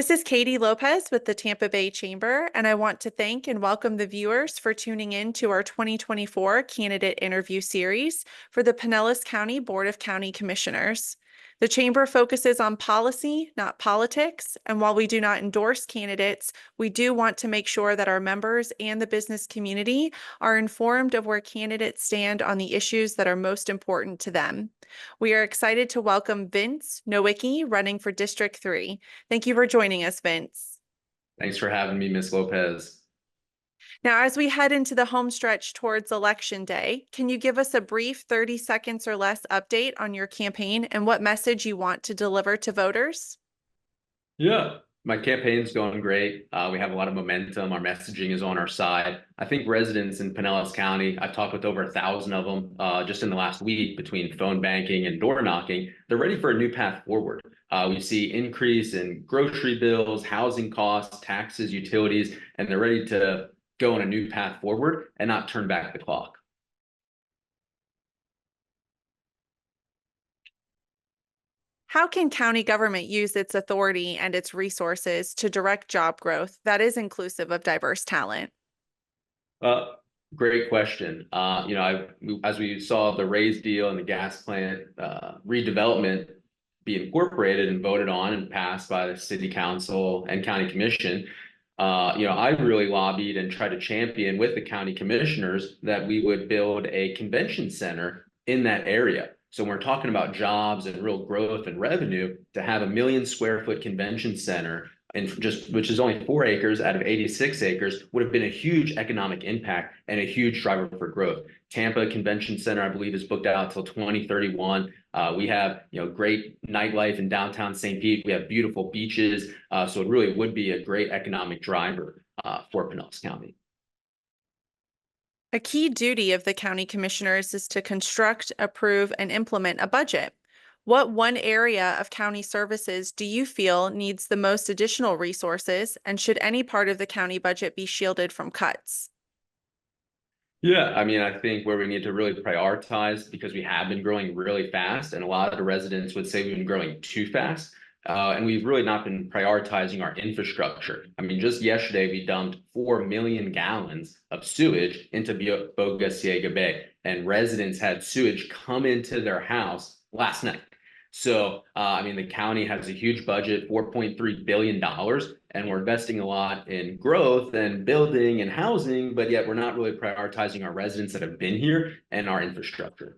This is Katie Lopez with the Tampa Bay Chamber, and I want to thank and welcome the viewers for tuning in to our 2024 candidate interview series for the Pinellas County Board of County Commissioners. The Chamber focuses on policy, not politics, and while we do not endorse candidates, we do want to make sure that our members and the business community are informed of where candidates stand on the issues that are most important to them. We are excited to welcome Vince Nowicki running for District 3. Thank you for joining us, Vince. Thanks for having me, Miss Lopez. Now, as we head into the home stretch towards Election Day, can you give us a brief 30 seconds or less update on your campaign and what message you want to deliver to voters? Yeah, my campaign's going great. We have a lot of momentum. Our messaging is on our side. I think residents in Pinellas County, I've talked with over 1,000 of them just in the last week between phone banking and door knocking. They're ready for a new path forward. We see increase in grocery bills, housing costs, taxes, utilities, and they're ready to go on a new path forward and not turn back the clock. How can county government use its authority and its resources to direct job growth that is inclusive of diverse talent? Uh, Great question. As we saw the raise deal and the gas plant redevelopment be incorporated and voted on and passed by the city council and county commission, I really lobbied and tried to champion with the county commissioners that we would build a convention center in that area. So when we're talking about jobs and real growth and revenue, to have a 1 million square foot convention center and which is only 4 acres out of 86 acres would have been a huge economic impact and a huge driver for growth. Tampa Convention Center, I believe, is booked out till 2031. We have great nightlife in downtown St. Pete. We have beautiful beaches. So it really would be a great economic driver for Pinellas County. A key duty of the county commissioners is to construct, approve, and implement a budget. What one area of county services do you feel needs the most additional resources, and should any part of the county budget be shielded from cuts? Yeah, I mean, I think where we need to really prioritize, because we have been growing really fast, and a lot of the residents would say we've been growing too fast. And we've really not been prioritizing our infrastructure. I mean, just yesterday, we dumped 4 million gallons of sewage into Boga Bay, and residents had sewage come into their house last night. So, I mean, the county has a huge budget, $4.3 billion, and we're investing a lot in growth and building and housing, but yet we're not really prioritizing our residents that have been here and our infrastructure.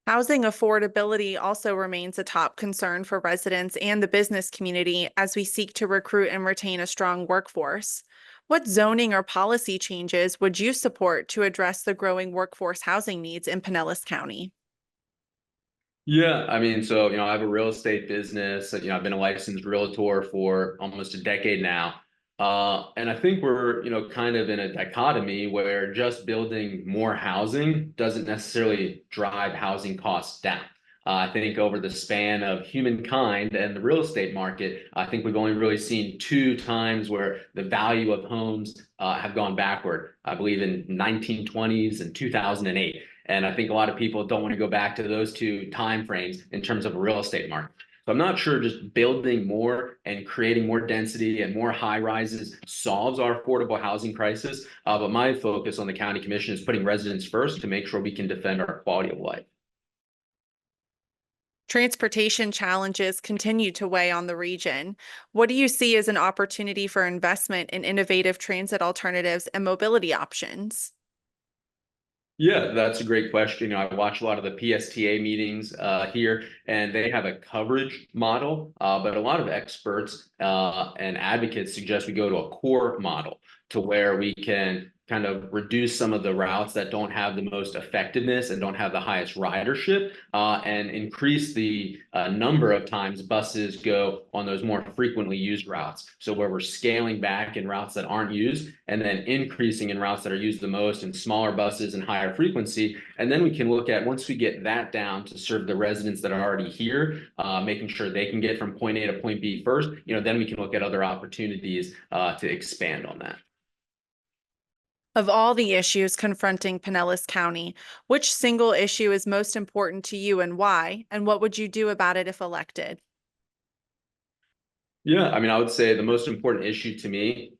Housing affordability also remains a top concern for residents and the business community as we seek to recruit and retain a strong workforce. What zoning or policy changes would you support to address the growing workforce housing needs in Pinellas County? Yeah, I mean, so, I have a real estate business. I've been a licensed realtor for almost a decade now. And I think we're, kind of in a dichotomy where just building more housing doesn't necessarily drive housing costs down. I think over the span of humankind and the real estate market, I think we've only really seen 2 times where the value of homes have gone backward. I believe in 1920s and 2008. And I think a lot of people don't want to go back to those 2 time frames in terms of a real estate market. So I'm not sure just building more and creating more density and more high rises solves our affordable housing crisis. But my focus on the county commission is putting residents first to make sure we can defend our quality of life. Transportation challenges continue to weigh on the region. What do you see as an opportunity for investment in innovative transit alternatives and mobility options? Yeah, that's a great question. I watch a lot of the PSTA meetings here, and they have a coverage model, but a lot of experts and advocates suggest we go to a core model to where we can kind of reduce some of the routes that don't have the most effectiveness and don't have the highest ridership, and increase the number of times buses go on those more frequently used routes. So where we're scaling back in routes that aren't used and then increasing in routes that are used the most and smaller buses and higher frequency. And then we can look at, once we get that down to serve the residents that are already here, making sure they can get from point A to point B first, then we can look at other opportunities to expand on that. Of all the issues confronting Pinellas County, which single issue is most important to you and why? And what would you do about it if elected? Yeah, I mean, I would say the most important issue to me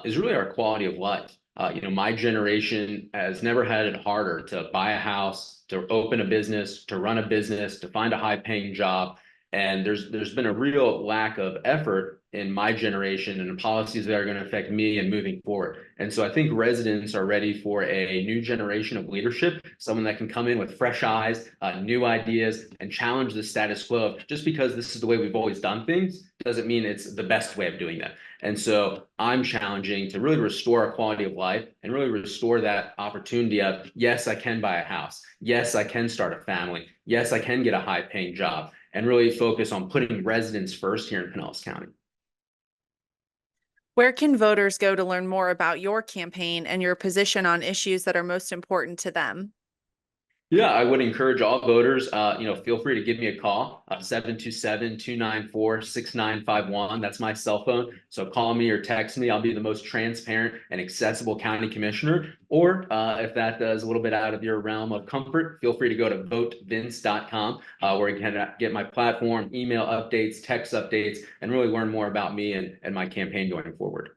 is really our quality of life. My generation has never had it harder to buy a house, to open a business, to run a business, to find a high-paying job. And there's been a real lack of effort in my generation and the policies that are going to affect me and moving forward. And so I think residents are ready for a new generation of leadership, someone that can come in with fresh eyes, new ideas, and challenge the status quo. Just because this is the way we've always done things doesn't mean it's the best way of doing that. And so I'm challenging to really restore our quality of life and really restore that opportunity of, yes, I can buy a house. Yes, I can start a family. Yes, I can get a high paying job, and really focus on putting residents first here in Pinellas County. Where can voters go to learn more about your campaign and your position on issues that are most important to them? Yeah, I would encourage all voters, feel free to give me a call, 727-294-6951. That's my cell phone. So call me or text me. I'll be the most transparent and accessible county commissioner. Or if that is a little bit out of your realm of comfort, feel free to go to votevince.com, where you can get my platform, email updates, text updates, and really learn more about me and my campaign going forward.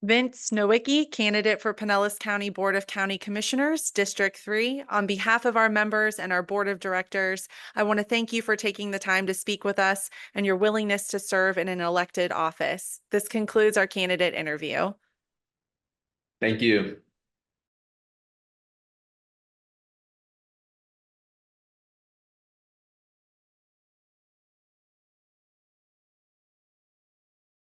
Vince Nowicki, candidate for Pinellas County Board of County Commissioners, District 3. On behalf of our members and our board of directors, I want to thank you for taking the time to speak with us and your willingness to serve in an elected office. This concludes our candidate interview. Thank you.